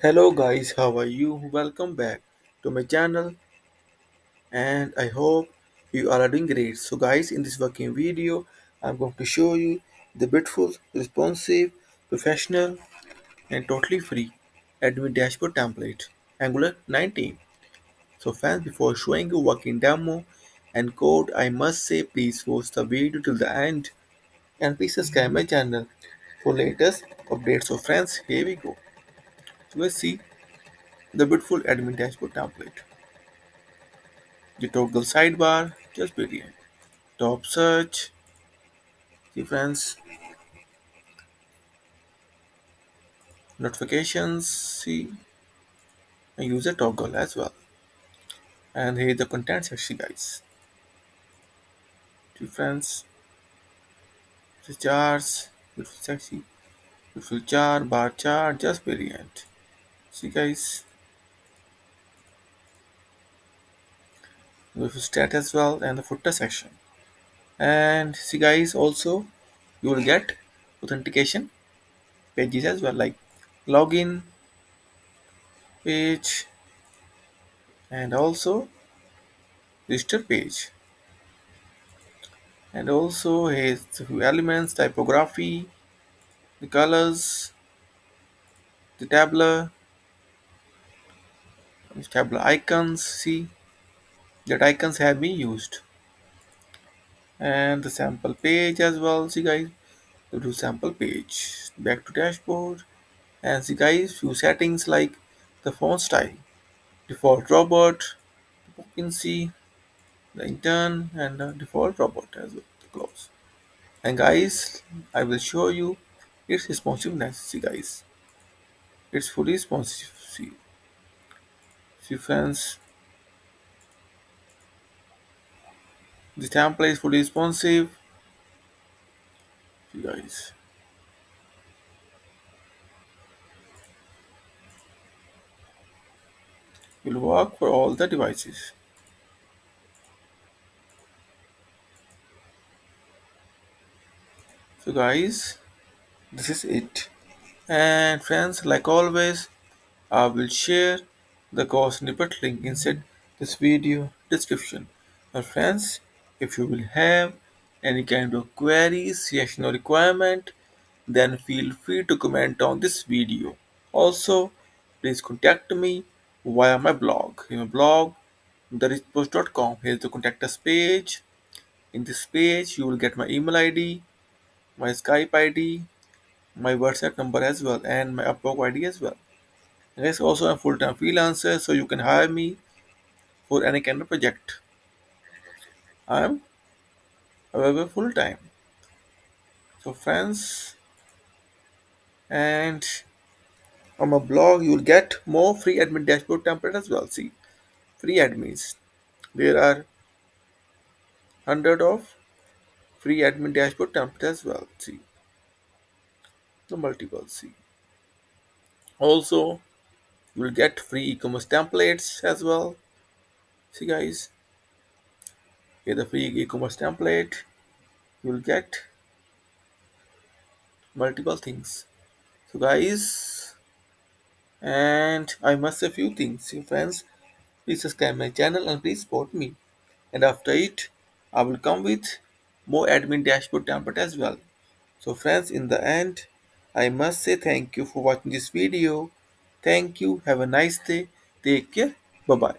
Hello guys, how are you? Welcome back to my channel and I hope you all are doing great. So guys, in this working video, I'm going to show you the beautiful, responsive, professional and totally free admin dashboard template, Angular 19. So fans, before showing you working demo and code, I must say please watch the video till the end and please subscribe my channel for latest updates. So friends, here we go. So let's see the beautiful admin dashboard template. The toggle sidebar, just brilliant. Top search, difference, notifications, see, and user toggle as well. And here is the content section, guys. Difference, the charts, beautiful section, beautiful chart, bar chart, just brilliant. See, guys, beautiful stat as well, and the footer section. And see, guys, also you will get authentication pages as well, like login page and also register page. And also has a few elements, typography, the colors, the tabler icons, see that icons have been used, and the sample page as well. See guys, go to sample page, back to dashboard, and see guys, few settings like the font style, default robot, you can see the intern and the default robot as well, the close. And guys, I will show you its responsiveness. See guys, it's fully responsive. See friends, the template is fully responsive. See guys, will work for all the devices. So guys, this is it. And friends, like always, I will share the code snippet link inside this video description. And friends, if you will have any kind of queries, suggestion or requirement, then feel free to comment on this video. Also, please contact me via my blog. In my blog, therichpost.com. Here's the contact us page. In this page, you will get my email ID, my Skype ID, my WhatsApp number as well, and my Upwork ID as well. Yes, also I'm full-time freelancer, so you can hire me for any kind of project. I'm available full-time. So friends, and on my blog you will get more free admin dashboard template as well. See, free admins. There are hundred of free admin dashboard templates as well. See, the multiple. See, also you will get free e-commerce templates as well. See guys, here the free e-commerce template. You will get multiple things. So guys, and I must say few things. See friends, please subscribe my channel and please support me. And after it, I will come with more admin dashboard template as well. So friends, in the end, I must say thank you for watching this video. Thank you. Have a nice day. Take care. Bye bye.